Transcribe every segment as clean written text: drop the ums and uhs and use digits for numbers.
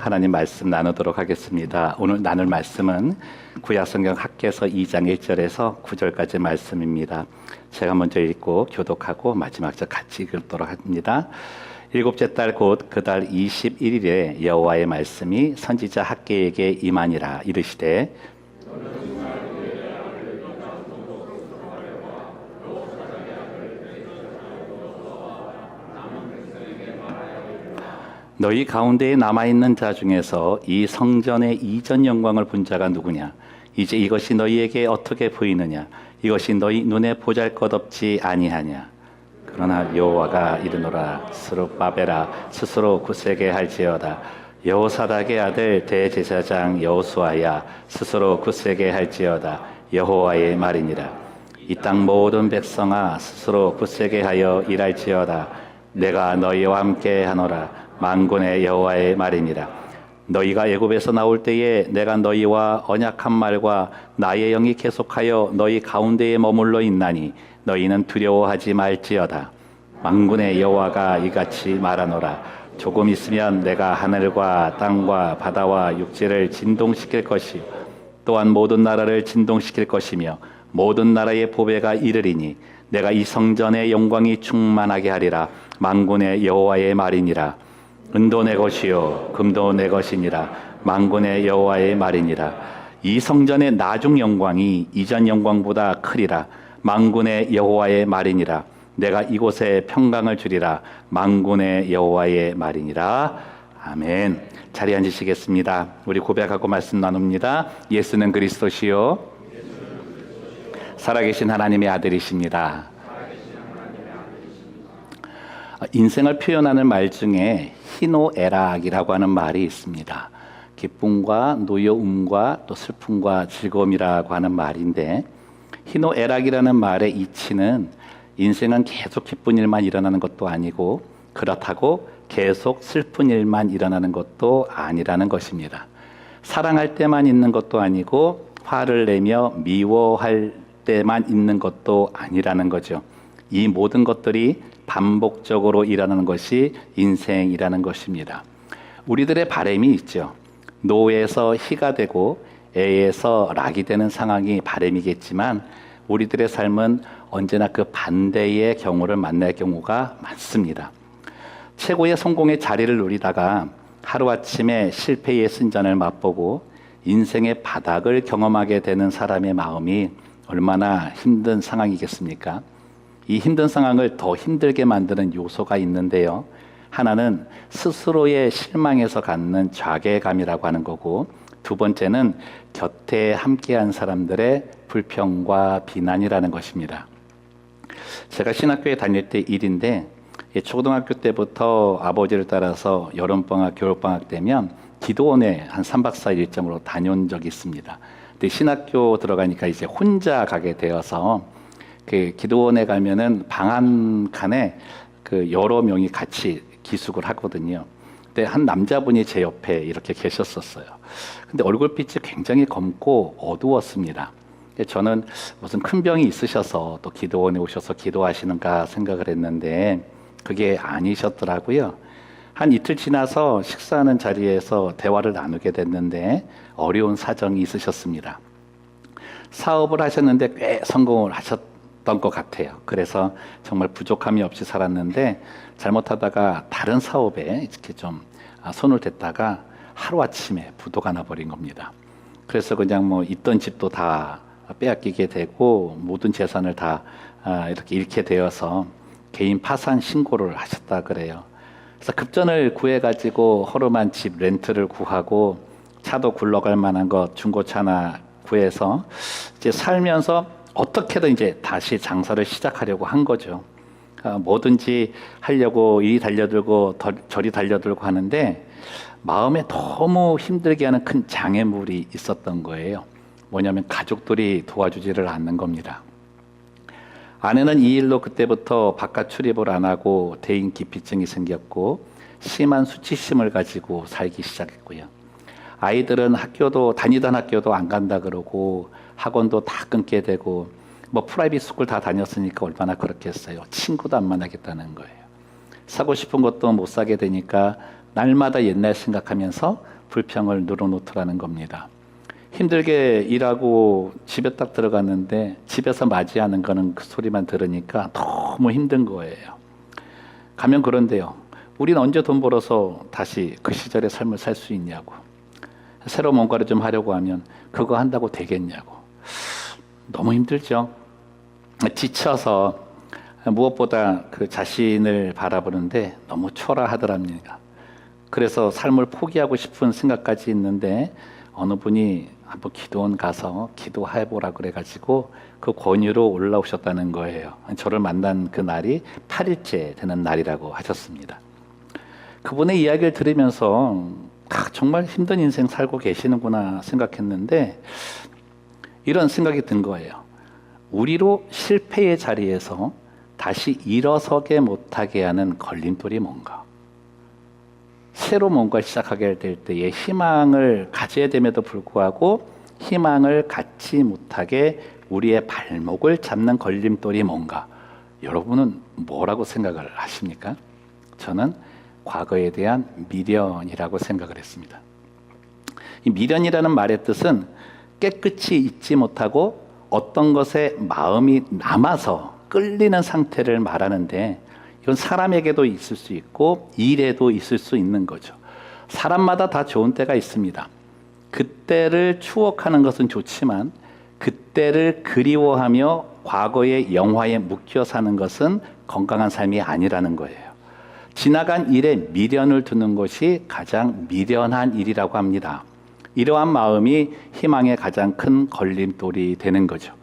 하나님 말씀 나누도록 하겠습니다. 오늘 나눌 말씀은 구약성경 학개서 2장 1절에서 9절까지 말씀입니다. 제가 먼저 읽고 교독하고 마지막 절 같이 읽도록 합니다. 일곱째 달 곧 그 달 21일에 여호와의 말씀이 선지자 학개에게 임하니라. 이르시되 너희 가운데에 남아있는 자 중에서 이 성전의 이전 영광을 본 자가 누구냐? 이제 이것이 너희에게 어떻게 보이느냐? 이것이 너희 눈에 보잘것없지 아니하냐? 그러나 여호와가 이르노라. 스룹바벨아 스스로 굳세게 할지어다. 여호사닥의 아들 대제사장 여호수아야 스스로 굳세게 할지어다. 여호와의 말이니라. 이 땅 모든 백성아 스스로 굳세게 하여 일할지어다. 내가 너희와 함께 하노라. 만군의 여호와의 말이니라. 너희가 애굽에서 나올 때에 내가 너희와 언약한 말과 나의 영이 계속하여 너희 가운데에 머물러 있나니 너희는 두려워하지 말지어다. 만군의 여호와가 이같이 말하노라. 조금 있으면 내가 하늘과 땅과 바다와 육지를 진동시킬 것이요 또한 모든 나라를 진동시킬 것이며 모든 나라의 보배가 이르리니 내가 이 성전의 영광이 충만하게 하리라. 만군의 여호와의 말이니라. 은도 내 것이요 금도 내 것이니라. 만군의 여호와의 말이니라. 이 성전의 나중 영광이 이전 영광보다 크리라. 만군의 여호와의 말이니라. 내가 이곳에 평강을 주리라. 만군의 여호와의 말이니라. 아멘. 자리에 앉으시겠습니다. 우리 고백하고 말씀 나눕니다. 예수는 그리스도시요 살아계신 하나님의 아들이십니다. 인생을 표현하는 말 중에 희노애락이라고 하는 말이 있습니다. 기쁨과 노여움과 또 슬픔과 즐거움이라고 하는 말인데, 희노애락이라는 말의 이치는 인생은 계속 기쁜 일만 일어나는 것도 아니고 그렇다고 계속 슬픈 일만 일어나는 것도 아니라는 것입니다. 사랑할 때만 있는 것도 아니고 화를 내며 미워할 때만 있는 것도 아니라는 거죠. 이 모든 것들이 반복적으로 일어나는 것이 인생이라는 것입니다. 우리들의 바람이 있죠. 노에서 희가 되고 애에서 락이 되는 상황이 바람이겠지만 우리들의 삶은 언제나 그 반대의 경우를 만날 경우가 많습니다. 최고의 성공의 자리를 누리다가 하루아침에 실패의 순전을 맛보고 인생의 바닥을 경험하게 되는 사람의 마음이 얼마나 힘든 상황이겠습니까? 이 힘든 상황을 더 힘들게 만드는 요소가 있는데요. 하나는 스스로의 실망에서 갖는 좌괴감이라고 하는 거고, 두 번째는 곁에 함께한 사람들의 불평과 비난이라는 것입니다. 제가 신학교에 다닐 때 일인데, 초등학교 때부터 아버지를 따라서 여름방학, 겨울방학 되면 기도원에 한 3박 4일 일정으로 다녀온 적이 있습니다. 근데 신학교 들어가니까 이제 혼자 가게 되어서 그 기도원에 가면은 방 한 칸에 그 여러 명이 같이 기숙을 하거든요. 근데 한 남자분이 제 옆에 이렇게 계셨었어요. 근데 얼굴빛이 굉장히 검고 어두웠습니다. 저는 무슨 큰 병이 있으셔서 또 기도원에 오셔서 기도하시는가 생각을 했는데 그게 아니셨더라고요. 한 이틀 지나서 식사하는 자리에서 대화를 나누게 됐는데 어려운 사정이 있으셨습니다. 사업을 하셨는데 꽤 성공을 하셨던 것 같아요. 그래서 정말 부족함이 없이 살았는데 잘못하다가 다른 사업에 이렇게 좀 손을 댔다가 하루아침에 부도가 나버린 겁니다. 그래서 그냥 뭐 있던 집도 다 빼앗기게 되고 모든 재산을 다 이렇게 잃게 되어서 개인 파산 신고를 하셨다 그래요. 그래서 급전을 구해가지고 허름한 집 렌트를 구하고 차도 굴러갈 만한 것 중고차나 구해서 이제 살면서 어떻게든 이제 다시 장사를 시작하려고 한 거죠. 뭐든지 하려고 이리 달려들고 저리 달려들고 하는데 마음에 너무 힘들게 하는 큰 장애물이 있었던 거예요. 뭐냐면 가족들이 도와주지를 않는 겁니다. 아내는 이 일로 그때부터 바깥 출입을 안 하고 대인 기피증이 생겼고 심한 수치심을 가지고 살기 시작했고요. 아이들은 다니던 학교도 안 간다 그러고 학원도 다 끊게 되고 뭐 프라이빗 스쿨 다 다녔으니까 얼마나 그렇겠어요. 친구도 안 만나겠다는 거예요. 사고 싶은 것도 못 사게 되니까 날마다 옛날 생각하면서 불평을 늘어놓더라는 겁니다. 힘들게 일하고 집에 딱 들어갔는데 집에서 맞이하는 거는 그 소리만 들으니까 너무 힘든 거예요. 가면 그런데요. 우리는 언제 돈 벌어서 다시 그 시절의 삶을 살 수 있냐고. 새로 뭔가를 좀 하려고 하면 그거 한다고 되겠냐고. 너무 힘들죠. 지쳐서 무엇보다 그 자신을 바라보는데 너무 초라하더랍니다. 그래서 삶을 포기하고 싶은 생각까지 있는데 어느 분이 한번 기도원 가서 기도해보라 그래가지고 그 권유로 올라오셨다는 거예요. 저를 만난 그 날이 8일째 되는 날이라고 하셨습니다. 그분의 이야기를 들으면서 정말 힘든 인생 살고 계시는구나 생각했는데 이런 생각이 든 거예요. 우리로 실패의 자리에서 다시 일어서게 못하게 하는 걸림돌이 뭔가? 새로 뭔가 시작하게 될 때에 희망을 가져야 됨에도 불구하고 희망을 갖지 못하게 우리의 발목을 잡는 걸림돌이 뭔가? 여러분은 뭐라고 생각을 하십니까? 저는 과거에 대한 미련이라고 생각을 했습니다. 이 미련이라는 말의 뜻은 깨끗이 잊지 못하고 어떤 것에 마음이 남아서 끌리는 상태를 말하는데 이건 사람에게도 있을 수 있고 일에도 있을 수 있는 거죠. 사람마다 다 좋은 때가 있습니다. 그때를 추억하는 것은 좋지만 그때를 그리워하며 과거의 영화에 묶여 사는 것은 건강한 삶이 아니라는 거예요. 지나간 일에 미련을 두는 것이 가장 미련한 일이라고 합니다. 이러한 마음이 희망의 가장 큰 걸림돌이 되는 거죠.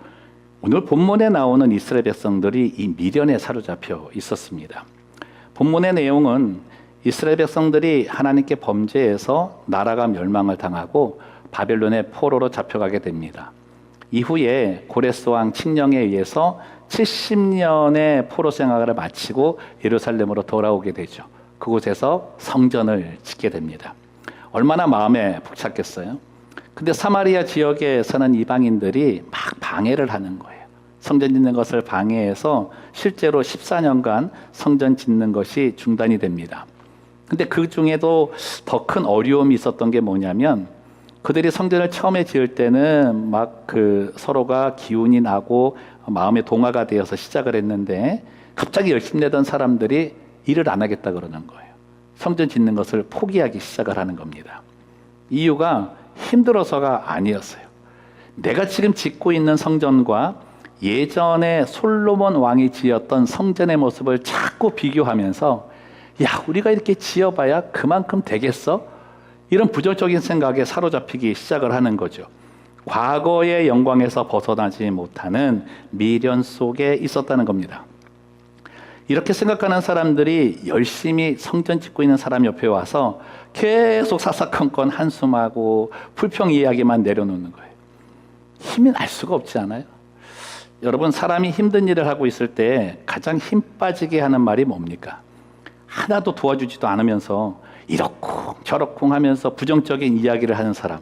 오늘 본문에 나오는 이스라엘 백성들이 이 미련에 사로잡혀 있었습니다. 본문의 내용은 이스라엘 백성들이 하나님께 범죄해서 나라가 멸망을 당하고 바벨론의 포로로 잡혀가게 됩니다. 이후에 고레스 왕 칙령에 의해서 70년의 포로 생활을 마치고 예루살렘으로 돌아오게 되죠. 그곳에서 성전을 짓게 됩니다. 얼마나 마음에 벅찼겠어요? 근데 사마리아 지역에 사는 이방인들이 막 방해를 하는 거예요. 성전 짓는 것을 방해해서 실제로 14년간 성전 짓는 것이 중단이 됩니다. 근데 그 중에도 더 큰 어려움이 있었던 게 뭐냐면 그들이 성전을 처음에 지을 때는 막 그 서로가 기운이 나고 마음의 동화가 되어서 시작을 했는데 갑자기 열심히 내던 사람들이 일을 안 하겠다 그러는 거예요. 성전 짓는 것을 포기하기 시작을 하는 겁니다. 이유가 힘들어서가 아니었어요. 내가 지금 짓고 있는 성전과 예전에 솔로몬 왕이 지었던 성전의 모습을 자꾸 비교하면서 야, 우리가 이렇게 지어봐야 그만큼 되겠어? 이런 부정적인 생각에 사로잡히기 시작을 하는 거죠. 과거의 영광에서 벗어나지 못하는 미련 속에 있었다는 겁니다. 이렇게 생각하는 사람들이 열심히 성전 짓고 있는 사람 옆에 와서 계속 사사건건 한숨하고 불평 이야기만 내려놓는 거예요. 힘이 날 수가 없지 않아요? 여러분, 사람이 힘든 일을 하고 있을 때 가장 힘 빠지게 하는 말이 뭡니까? 하나도 도와주지도 않으면서 이렇쿵 저렇쿵 하면서 부정적인 이야기를 하는 사람,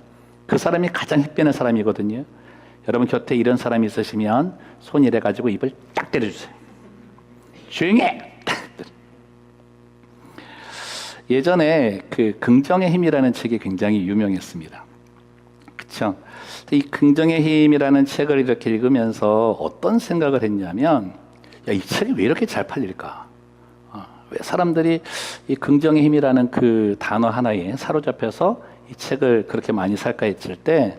그 사람이 가장 힘 빼는 사람이거든요. 여러분 곁에 이런 사람이 있으시면 손 이래가지고 입을 딱 때려주세요. 조용히 해! 예전에 그 긍정의 힘이라는 책이 굉장히 유명했습니다. 그렇죠? 이 긍정의 힘이라는 책을 이렇게 읽으면서 어떤 생각을 했냐면 야, 이 책이 왜 이렇게 잘 팔릴까? 왜 사람들이 이 긍정의 힘이라는 그 단어 하나에 사로잡혀서 이 책을 그렇게 많이 살까 했을 때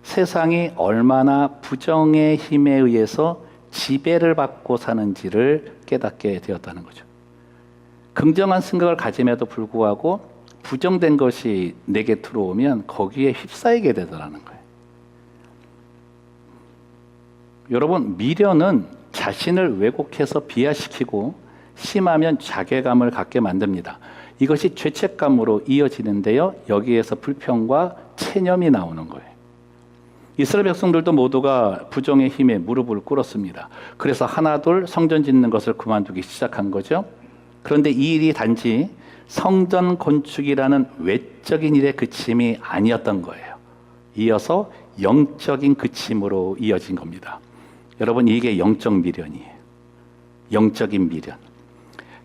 세상이 얼마나 부정의 힘에 의해서 지배를 받고 사는지를 깨닫게 되었다는 거죠. 긍정한 생각을 가짐에도 불구하고 부정된 것이 내게 들어오면 거기에 휩싸이게 되더라는 거예요. 여러분, 미련은 자신을 왜곡해서 비하시키고 심하면 자괴감을 갖게 만듭니다. 이것이 죄책감으로 이어지는데요. 여기에서 불평과 체념이 나오는 거예요. 이스라엘 백성들도 모두가 부정의 힘에 무릎을 꿇었습니다. 그래서 하나둘 성전 짓는 것을 그만두기 시작한 거죠. 그런데 이 일이 단지 성전 건축이라는 외적인 일의 그침이 아니었던 거예요. 이어서 영적인 그침으로 이어진 겁니다. 여러분, 이게 영적 미련이에요. 영적인 미련.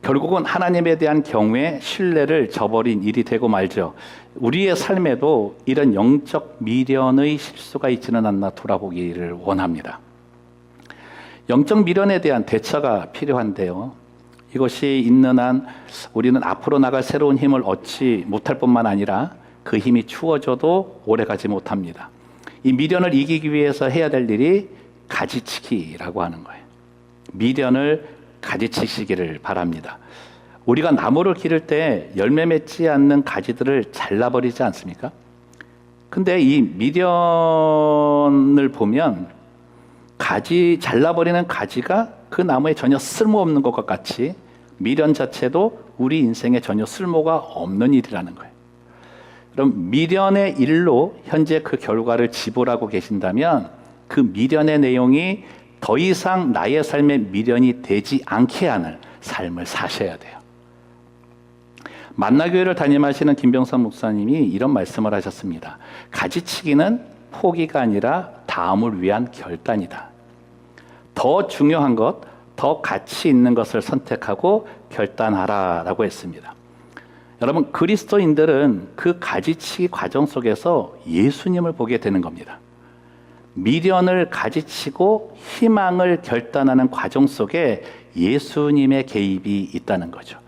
결국은 하나님에 대한 경외, 신뢰를 저버린 일이 되고 말죠. 우리의 삶에도 이런 영적 미련의 실수가 있지는 않나 돌아보기를 원합니다. 영적 미련에 대한 대처가 필요한데요. 이것이 있는 한 우리는 앞으로 나갈 새로운 힘을 얻지 못할 뿐만 아니라 그 힘이 추워져도 오래가지 못합니다. 이 미련을 이기기 위해서 해야 될 일이 가지치기라고 하는 거예요. 미련을 가지치시기를 바랍니다. 우리가 나무를 기를 때 열매 맺지 않는 가지들을 잘라버리지 않습니까? 근데 이 미련을 보면 잘라버리는 가지가 그 나무에 전혀 쓸모없는 것과 같이 미련 자체도 우리 인생에 전혀 쓸모가 없는 일이라는 거예요. 그럼 미련의 일로 현재 그 결과를 지불하고 계신다면 그 미련의 내용이 더 이상 나의 삶에 미련이 되지 않게 하는 삶을 사셔야 돼요. 만나교회를 담임하시는 김병선 목사님이 이런 말씀을 하셨습니다. 가지치기는 포기가 아니라 다음을 위한 결단이다. 더 중요한 것, 더 가치 있는 것을 선택하고 결단하라라고 했습니다. 여러분, 그리스도인들은 그 가지치기 과정 속에서 예수님을 보게 되는 겁니다. 미련을 가지치고 희망을 결단하는 과정 속에 예수님의 개입이 있다는 거죠.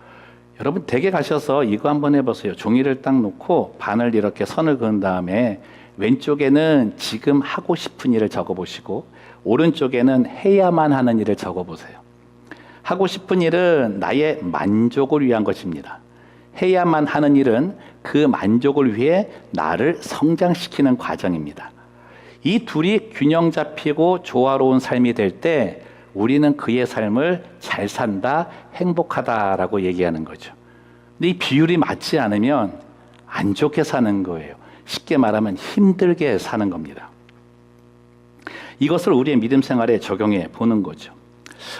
여러분, 댁에 가셔서 이거 한번 해보세요. 종이를 딱 놓고 반을 이렇게 선을 그은 다음에 왼쪽에는 지금 하고 싶은 일을 적어보시고 오른쪽에는 해야만 하는 일을 적어보세요. 하고 싶은 일은 나의 만족을 위한 것입니다. 해야만 하는 일은 그 만족을 위해 나를 성장시키는 과정입니다. 이 둘이 균형 잡히고 조화로운 삶이 될 때 우리는 그의 삶을 잘 산다, 행복하다라고 얘기하는 거죠. 근데 이 비율이 맞지 않으면 안 좋게 사는 거예요. 쉽게 말하면 힘들게 사는 겁니다. 이것을 우리의 믿음 생활에 적용해 보는 거죠.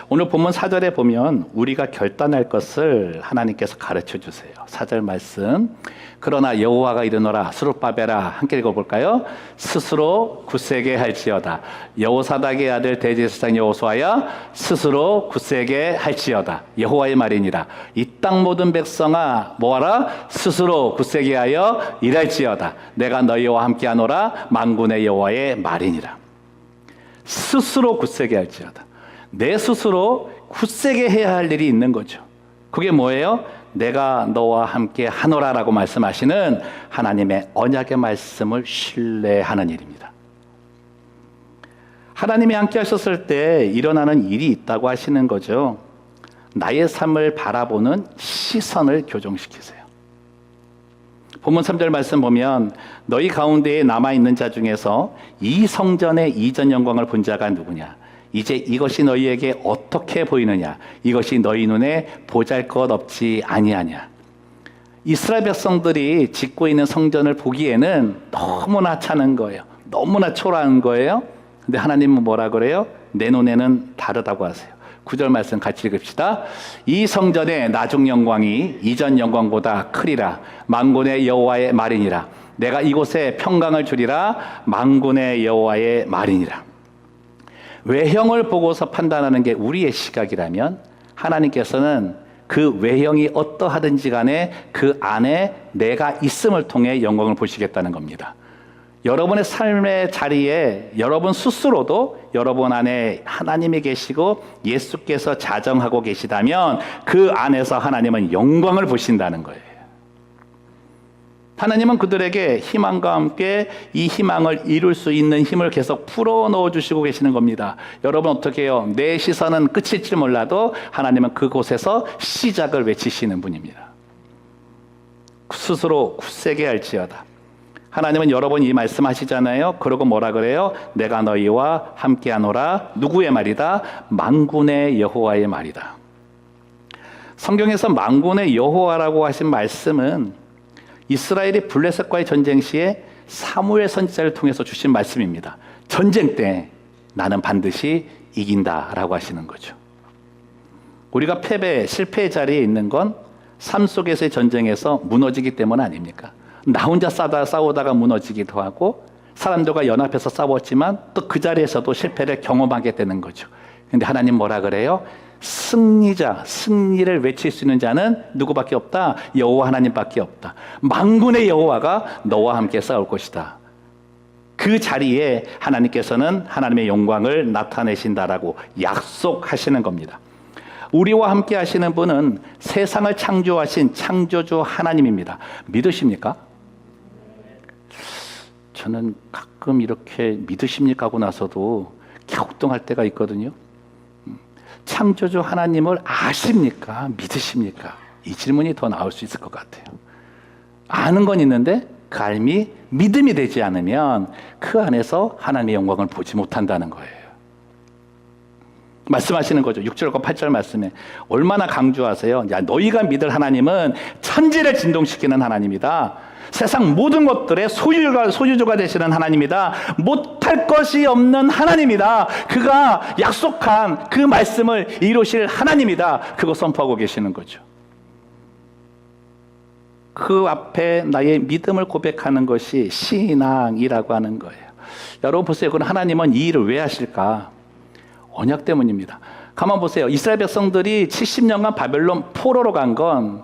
오늘 본문 4절에 보면 우리가 결단할 것을 하나님께서 가르쳐 주세요. 4절 말씀. 그러나 여호와가 이르노라. 스룹바벨아, 함께 읽어볼까요? 스스로 굳세게 할지어다. 여호사닥의 아들 대제사장 여호수아야, 스스로 굳세게 할지어다. 여호와의 말이니라. 이 땅 모든 백성아, 뭐하라? 스스로 굳세게 하여 일할지어다. 내가 너희와 함께하노라. 만군의 여호와의 말이니라. 스스로 굳세게 할지어다. 내 스스로 굳세게 해야 할 일이 있는 거죠. 그게 뭐예요? 내가 너와 함께 하노라라고 말씀하시는 하나님의 언약의 말씀을 신뢰하는 일입니다. 하나님이 함께 하셨을 때 일어나는 일이 있다고 하시는 거죠. 나의 삶을 바라보는 시선을 교정시키세요. 본문 3절 말씀 보면 너희 가운데에 남아있는 자 중에서 이 성전의 이전 영광을 본 자가 누구냐? 이제 이것이 너희에게 어떻게 보이느냐? 이것이 너희 눈에 보잘것없지 아니하냐? 이스라엘 백성들이 짓고 있는 성전을 보기에는 너무나 차는 거예요. 너무나 초라한 거예요. 근데 하나님은 뭐라 그래요? 내 눈에는 다르다고 하세요. 9절 말씀 같이 읽읍시다. 이 성전의 나중 영광이 이전 영광보다 크리라. 만군의 여호와의 말이니라. 내가 이곳에 평강을 주리라. 만군의 여호와의 말이니라. 외형을 보고서 판단하는 게 우리의 시각이라면 하나님께서는 그 외형이 어떠하든지 간에 그 안에 내가 있음을 통해 영광을 보시겠다는 겁니다. 여러분의 삶의 자리에 여러분 스스로도 여러분 안에 하나님이 계시고 예수께서 자정하고 계시다면 그 안에서 하나님은 영광을 보신다는 거예요. 하나님은 그들에게 희망과 함께 이 희망을 이룰 수 있는 힘을 계속 풀어넣어 주시고 계시는 겁니다. 여러분 어떻게 해요? 내 시선은 끝일지 몰라도 하나님은 그곳에서 시작을 외치시는 분입니다. 스스로 굳세게 할지어다. 하나님은 여러 번 이 말씀하시잖아요. 그러고 뭐라 그래요? 내가 너희와 함께하노라. 누구의 말이다? 만군의 여호와의 말이다. 성경에서 만군의 여호와라고 하신 말씀은 이스라엘이 블레셋과의 전쟁 시에 사무엘 선지자를 통해서 주신 말씀입니다. 전쟁 때 나는 반드시 이긴다라고 하시는 거죠. 우리가 실패의 자리에 있는 건 삶 속에서의 전쟁에서 무너지기 때문 아닙니까? 나 혼자 싸우다가 무너지기도 하고 사람들과 연합해서 싸웠지만 또 그 자리에서도 실패를 경험하게 되는 거죠. 근데 하나님 뭐라 그래요? 승리자, 승리를 외칠 수 있는 자는 누구밖에 없다? 여호와 하나님밖에 없다. 만군의 여호와가 너와 함께 싸울 것이다. 그 자리에 하나님께서는 하나님의 영광을 나타내신다라고 약속하시는 겁니다. 우리와 함께 하시는 분은 세상을 창조하신 창조주 하나님입니다. 믿으십니까? 저는 가끔 이렇게 믿으십니까 하고 나서도 갸우뚱할 때가 있거든요. 창조주 하나님을 아십니까? 믿으십니까? 이 질문이 더 나올 수 있을 것 같아요. 아는 건 있는데 그 알미 믿음이 되지 않으면 그 안에서 하나님의 영광을 보지 못한다는 거예요. 말씀하시는 거죠. 6절과 8절 말씀에 얼마나 강조하세요. 야, 너희가 믿을 하나님은 천지를 진동시키는 하나님이다. 세상 모든 것들의 소유주가 되시는 하나님이다. 못할 것이 없는 하나님이다. 그가 약속한 그 말씀을 이루실 하나님이다. 그거 선포하고 계시는 거죠. 그 앞에 나의 믿음을 고백하는 것이 신앙이라고 하는 거예요. 여러분 보세요. 그럼 하나님은 이 일을 왜 하실까? 언약 때문입니다. 가만 보세요. 이스라엘 백성들이 70년간 바벨론 포로로 간 건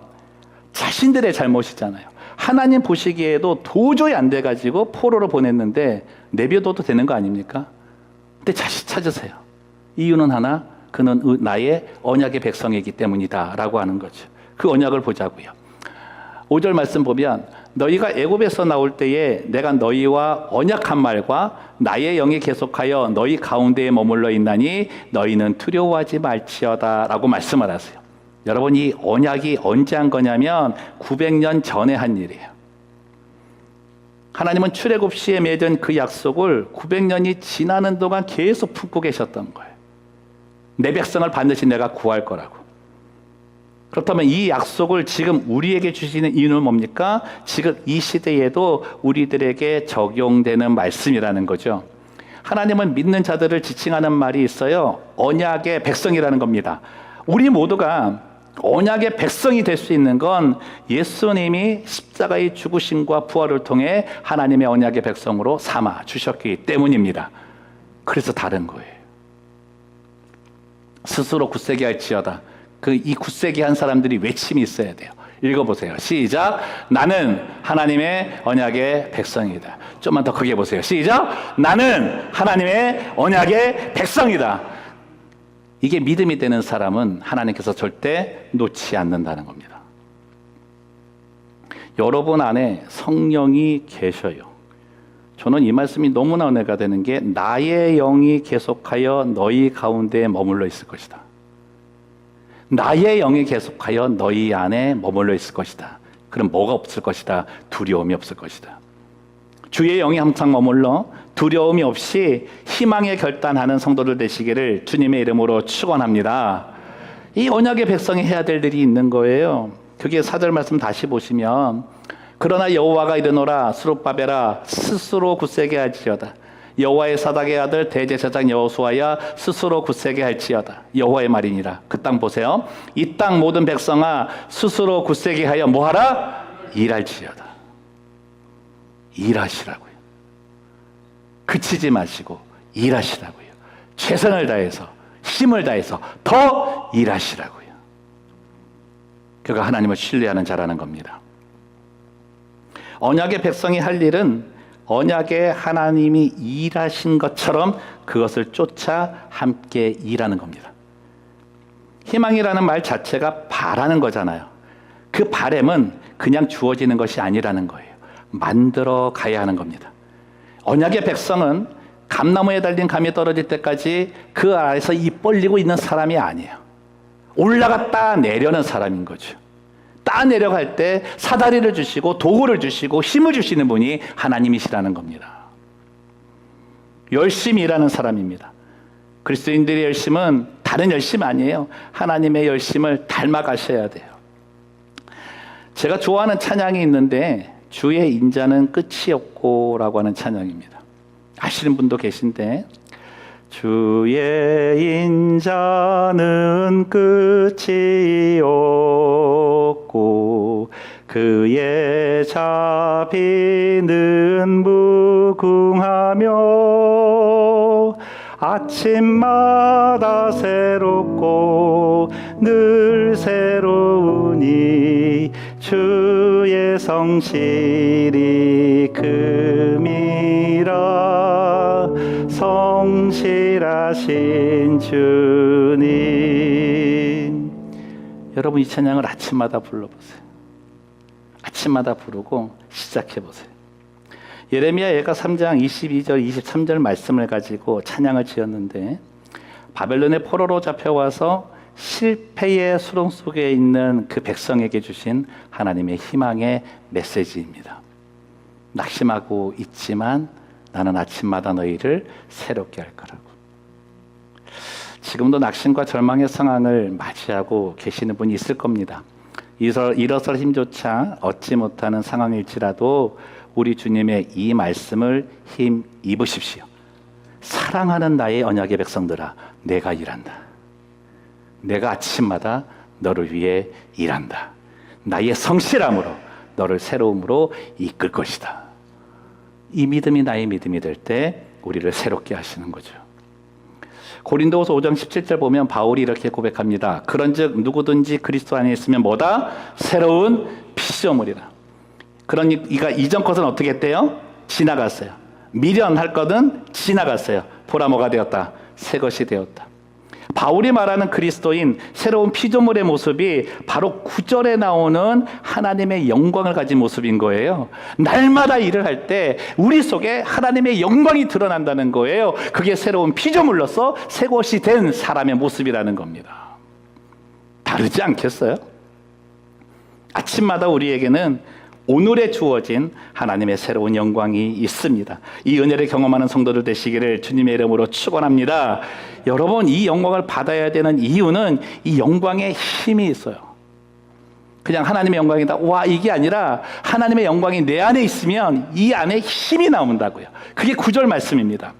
자신들의 잘못이잖아요. 하나님 보시기에도 도저히 안 돼가지고 포로로 보냈는데 내버려둬도 되는 거 아닙니까? 근데 다시 찾으세요. 이유는 하나, 그는 나의 언약의 백성이기 때문이다 라고 하는 거죠. 그 언약을 보자고요. 5절 말씀 보면 너희가 애굽에서 나올 때에 내가 너희와 언약한 말과 나의 영이 계속하여 너희 가운데에 머물러 있나니 너희는 두려워하지 말지어다 라고 말씀을 하세요. 여러분 이 언약이 언제 한 거냐면 900년 전에 한 일이에요. 하나님은 출애굽 시에 맺은 그 약속을 900년이 지나는 동안 계속 품고 계셨던 거예요. 내 백성을 반드시 내가 구할 거라고. 그렇다면 이 약속을 지금 우리에게 주시는 이유는 뭡니까? 지금 이 시대에도 우리들에게 적용되는 말씀이라는 거죠. 하나님은 믿는 자들을 지칭하는 말이 있어요. 언약의 백성이라는 겁니다. 우리 모두가 언약의 백성이 될 수 있는 건 예수님이 십자가의 죽으심과 부활을 통해 하나님의 언약의 백성으로 삼아 주셨기 때문입니다. 그래서 다른 거예요. 스스로 굳세게 할지어다. 이 굳세게 한 사람들이 외침이 있어야 돼요. 읽어보세요. 시작. 나는 하나님의 언약의 백성이다. 좀만 더 크게 보세요. 시작. 나는 하나님의 언약의 백성이다. 이게 믿음이 되는 사람은 하나님께서 절대 놓지 않는다는 겁니다. 여러분 안에 성령이 계셔요. 저는 이 말씀이 너무나 은혜가 되는 게 나의 영이 계속하여 너희 가운데 머물러 있을 것이다. 나의 영이 계속하여 너희 안에 머물러 있을 것이다. 그럼 뭐가 없을 것이다? 두려움이 없을 것이다. 주의 영이 항상 머물러 두려움이 없이 희망에 결단하는 성도들 되시기를 주님의 이름으로 축원합니다. 이 언약의 백성이 해야 될 일이 있는 거예요. 그게 4절 말씀 다시 보시면 그러나 여호와가 이르노라 스룹바벨아 스스로 굳세게 할지어다. 여호와의 사닥의 아들 대제사장 여호수아야 스스로 굳세게 할지어다. 여호와의 말이니라. 그 땅 보세요. 이 땅 모든 백성아 스스로 굳세게 하여 뭐하라? 일할지어다. 일하시라고요. 그치지 마시고 일하시라고요. 최선을 다해서 힘을 다해서 더 일하시라고요. 그가 하나님을 신뢰하는 자라는 겁니다. 언약의 백성이 할 일은 언약의 하나님이 일하신 것처럼 그것을 쫓아 함께 일하는 겁니다. 희망이라는 말 자체가 바라는 거잖아요. 그 바람은 그냥 주어지는 것이 아니라는 거예요. 만들어 가야 하는 겁니다. 언약의 백성은 감나무에 달린 감이 떨어질 때까지 그 아래서 입 벌리고 있는 사람이 아니에요. 올라갔다 내려는 사람인 거죠. 따 내려갈 때 사다리를 주시고 도구를 주시고 힘을 주시는 분이 하나님이시라는 겁니다. 열심히 일하는 사람입니다. 그리스도인들의 열심은 다른 열심 아니에요. 하나님의 열심을 닮아가셔야 돼요. 제가 좋아하는 찬양이 있는데 주의 인자는 끝이 없고 라고 하는 찬양입니다. 아시는 분도 계신데 주의 인자는 끝이 없고 그의 자비는 무궁하며 아침마다 새롭고 늘 새로우니 주의 성실이 금이라 성실하신 주님. 여러분 이 찬양을 아침마다 불러보세요. 아침마다 부르고 시작해보세요. 예레미야 예가 3장 22절 23절 말씀을 가지고 찬양을 지었는데, 바벨론의 포로로 잡혀와서 실패의 수렁 속에 있는 그 백성에게 주신 하나님의 희망의 메시지입니다. 낙심하고 있지만 나는 아침마다 너희를 새롭게 할 거라고. 지금도 낙심과 절망의 상황을 맞이하고 계시는 분이 있을 겁니다. 일어설 힘조차 얻지 못하는 상황일지라도 우리 주님의 이 말씀을 힘 입으십시오. 사랑하는 나의 언약의 백성들아, 내가 일한다. 내가 아침마다 너를 위해 일한다. 나의 성실함으로 너를 새로움으로 이끌 것이다. 이 믿음이 나의 믿음이 될 때 우리를 새롭게 하시는 거죠. 고린도후서 5장 17절 보면 바울이 이렇게 고백합니다. 그런즉 누구든지 그리스도 안에 있으면 뭐다? 새로운 피조물이라. 그러니까 이전 것은 어떻게 했대요? 지나갔어요. 미련할 것은 지나갔어요. 보라 뭐가 되었다? 새 것이 되었다. 바울이 말하는 그리스도인 새로운 피조물의 모습이 바로 9절에 나오는 하나님의 영광을 가진 모습인 거예요. 날마다 일을 할 때 우리 속에 하나님의 영광이 드러난다는 거예요. 그게 새로운 피조물로서 새 것이 된 사람의 모습이라는 겁니다. 다르지 않겠어요? 아침마다 우리에게는 오늘에 주어진 하나님의 새로운 영광이 있습니다. 이 은혜를 경험하는 성도들 되시기를 주님의 이름으로 축원합니다. 여러분, 이 영광을 받아야 되는 이유는 이 영광에 힘이 있어요. 그냥 하나님의 영광이다, 와, 이게 아니라 하나님의 영광이 내 안에 있으면 이 안에 힘이 나온다고요. 그게 9절 말씀입니다.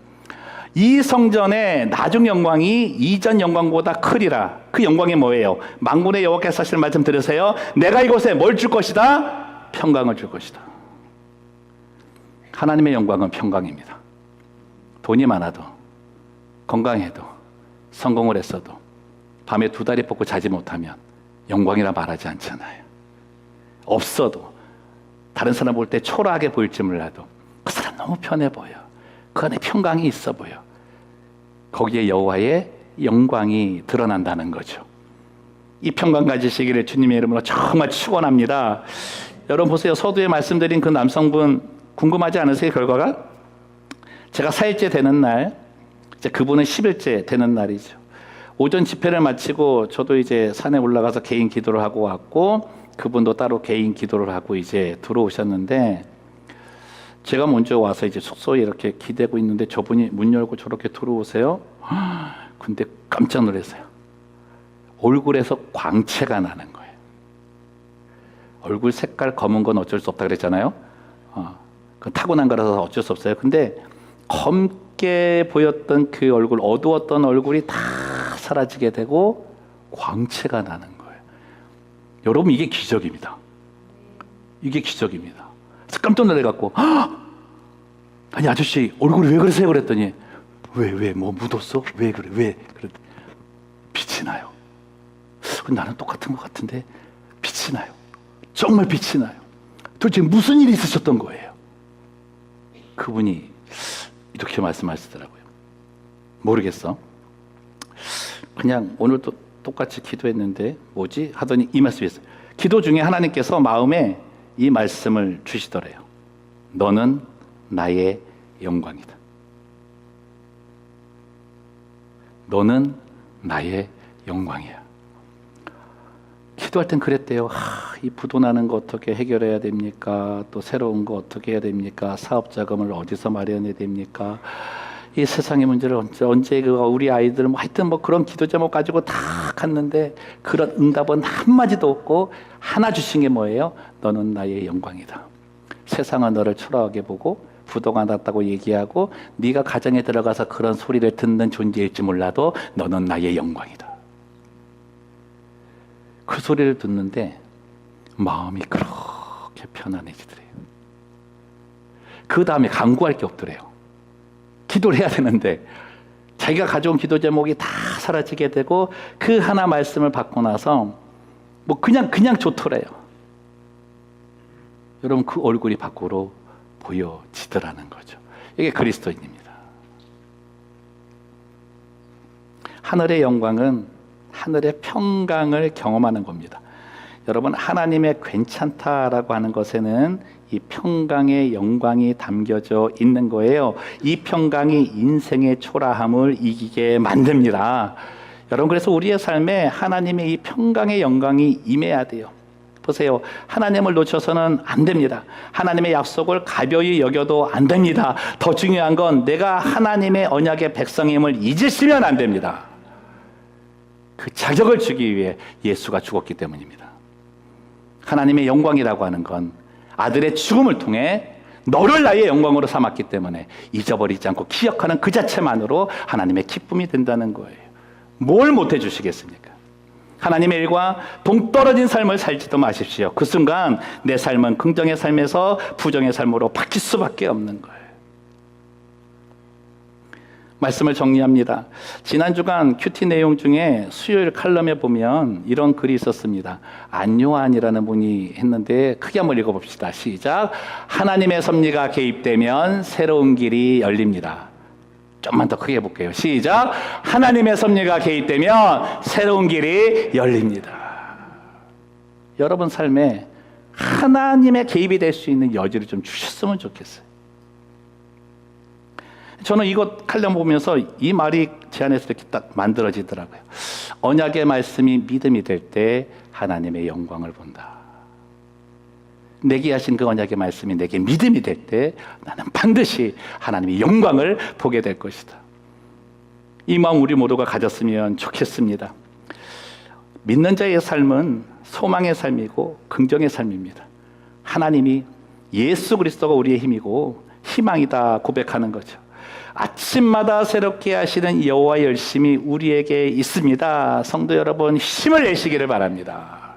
이 성전의 나중 영광이 이전 영광보다 크리라. 그 영광이 뭐예요? 만군의 여호와께서 하시는 말씀 들으세요. 내가 이곳에 뭘 줄 것이다? 평강을 줄 것이다. 하나님의 영광은 평강입니다. 돈이 많아도, 건강해도, 성공을 했어도 밤에 2다리 뻗고 자지 못하면 영광이라 말하지 않잖아요. 없어도 다른 사람 볼 때 초라하게 보일지 몰라도 그 사람 너무 편해 보여. 그 안에 평강이 있어 보여. 거기에 여호와의 영광이 드러난다는 거죠. 이 평강 가지시기를 주님의 이름으로 정말 축원합니다. 여러분 보세요. 서두에 말씀드린 그 남성분 궁금하지 않으세요? 결과가? 제가 4일째 되는 날, 이제 그분은 10일째 되는 날이죠. 오전 집회를 마치고 저도 이제 산에 올라가서 개인 기도를 하고 왔고, 그분도 따로 개인 기도를 하고 이제 들어오셨는데, 제가 먼저 와서 이제 숙소에 이렇게 기대고 있는데 저분이 문 열고 저렇게 들어오세요. 근데 깜짝 놀랐어요. 얼굴에서 광채가 나는 거예요. 얼굴 색깔 검은 건 어쩔 수 없다 그랬잖아요. 그 타고난 거라서 어쩔 수 없어요. 근데 검게 보였던 그 얼굴, 어두웠던 얼굴이 다 사라지게 되고 광채가 나는 거예요. 여러분, 이게 기적입니다. 이게 기적입니다. 그래서 깜짝 놀래갖고, 아니 아저씨 얼굴이 왜 그러세요? 그랬더니 왜 뭐 묻었어? 왜 그래? 왜 그래? 빛이 나요. 나는 똑같은 것 같은데 빛이 나요. 정말 빛이 나요. 도대체 무슨 일이 있으셨던 거예요? 그분이 이렇게 말씀하시더라고요. 모르겠어. 그냥 오늘도 똑같이 기도했는데 뭐지? 하더니 이 말씀이었어요. 기도 중에 하나님께서 마음에 이 말씀을 주시더래요. 너는 나의 영광이다. 너는 나의 영광이야. 기도할 땐 그랬대요. 이 부도 나는 거 어떻게 해결해야 됩니까? 또 새로운 거 어떻게 해야 됩니까? 사업 자금을 어디서 마련해야 됩니까? 이 세상의 문제를 언제 우리 아이들 하여튼 그런 기도 제목 가지고 다 갔는데 그런 응답은 한마디도 없고 하나 주신 게 뭐예요? 너는 나의 영광이다. 세상은 너를 초라하게 보고 부도가 났다고 얘기하고 네가 가정에 들어가서 그런 소리를 듣는 존재일지 몰라도 너는 나의 영광이다. 그 소리를 듣는데 마음이 그렇게 편안해지더래요. 그 다음에 간구할 게 없더래요. 기도를 해야 되는데 자기가 가져온 기도 제목이 다 사라지게 되고 그 하나 말씀을 받고 나서 뭐 그냥 좋더래요. 여러분 그 얼굴이 밖으로 보여지더라는 거죠. 이게 그리스도인입니다. 하늘의 영광은 하늘의 평강을 경험하는 겁니다. 여러분 하나님의 괜찮다라고 하는 것에는 이 평강의 영광이 담겨져 있는 거예요. 이 평강이 인생의 초라함을 이기게 만듭니다. 여러분 그래서 우리의 삶에 하나님의 이 평강의 영광이 임해야 돼요. 보세요. 하나님을 놓쳐서는 안 됩니다. 하나님의 약속을 가벼이 여겨도 안 됩니다. 더 중요한 건 내가 하나님의 언약의 백성임을 잊으시면 안 됩니다. 그 자격을 주기 위해 예수가 죽었기 때문입니다. 하나님의 영광이라고 하는 건 아들의 죽음을 통해 너를 나의 영광으로 삼았기 때문에 잊어버리지 않고 기억하는 그 자체만으로 하나님의 기쁨이 된다는 거예요. 뭘 못해 주시겠습니까? 하나님의 일과 동떨어진 삶을 살지도 마십시오. 그 순간 내 삶은 긍정의 삶에서 부정의 삶으로 바뀔 수밖에 없는 거예요. 말씀을 정리합니다. 지난 주간 큐티 내용 중에 수요일 칼럼에 보면 이런 글이 있었습니다. 안요한이라는 분이 했는데 크게 한번 읽어봅시다. 시작. 하나님의 섭리가 개입되면 새로운 길이 열립니다. 좀만 더 크게 해볼게요. 시작. 하나님의 섭리가 개입되면 새로운 길이 열립니다. 여러분 삶에 하나님의 개입이 될 수 있는 여지를 좀 주셨으면 좋겠어요. 저는 이것 칼럼 보면서 이 말이 제 안에서 이렇게 딱 만들어지더라고요. 언약의 말씀이 믿음이 될 때 하나님의 영광을 본다. 내게 하신 그 언약의 말씀이 내게 믿음이 될 때 나는 반드시 하나님의 영광을 보게 될 것이다. 이 마음 우리 모두가 가졌으면 좋겠습니다. 믿는 자의 삶은 소망의 삶이고 긍정의 삶입니다. 하나님이 예수 그리스도가 우리의 힘이고 희망이다 고백하는 거죠. 아침마다 새롭게 하시는 여호와의 열심이 우리에게 있습니다. 성도 여러분 힘을 내시기를 바랍니다.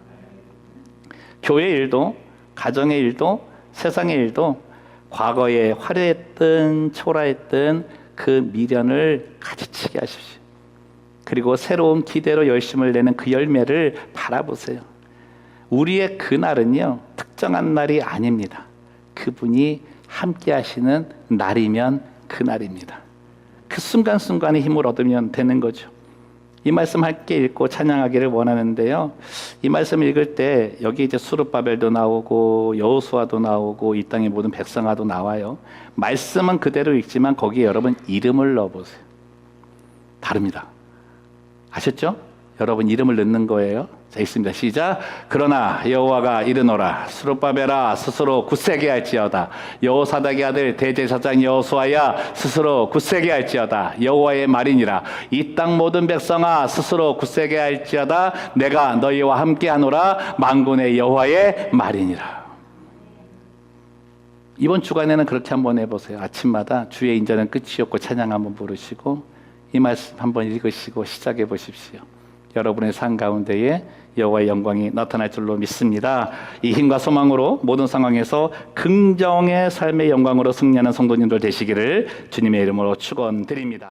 교회 일도 가정의 일도 세상의 일도 과거에 화려했던 초라했던 그 미련을 가지치게 하십시오. 그리고 새로운 기대로 열심을 내는 그 열매를 바라보세요. 우리의 그날은요 특정한 날이 아닙니다. 그분이 함께 하시는 날이면 그날입니다. 그 순간순간에 힘을 얻으면 되는 거죠. 이 말씀 함께 읽고 찬양하기를 원하는데요. 이 말씀 읽을 때 여기 이제 스룹바벨도 나오고 여호수아도 나오고 이 땅의 모든 백성아도 나와요. 말씀은 그대로 읽지만 거기에 여러분 이름을 넣어보세요. 다릅니다. 아셨죠? 여러분 이름을 넣는 거예요. 자 있습니다. 시작. 그러나 여호와가 이르노라 스룹바벨아 스스로 굳세게 할지어다. 여호사닥의 아들 대제사장 여호수아야 스스로 굳세게 할지어다. 여호와의 말이니라. 이 땅 모든 백성아 스스로 굳세게 할지어다. 내가 너희와 함께하노라. 만군의 여호와의 말이니라. 이번 주간에는 그렇게 한번 해보세요. 아침마다 주의 인자는 끝이 없고 찬양 한번 부르시고 이 말씀 한번 읽으시고 시작해 보십시오. 여러분의 삶 가운데에 여호와의 영광이 나타날 줄로 믿습니다. 이 힘과 소망으로 모든 상황에서 긍정의 삶의 영광으로 승리하는 성도님들 되시기를 주님의 이름으로 축원드립니다.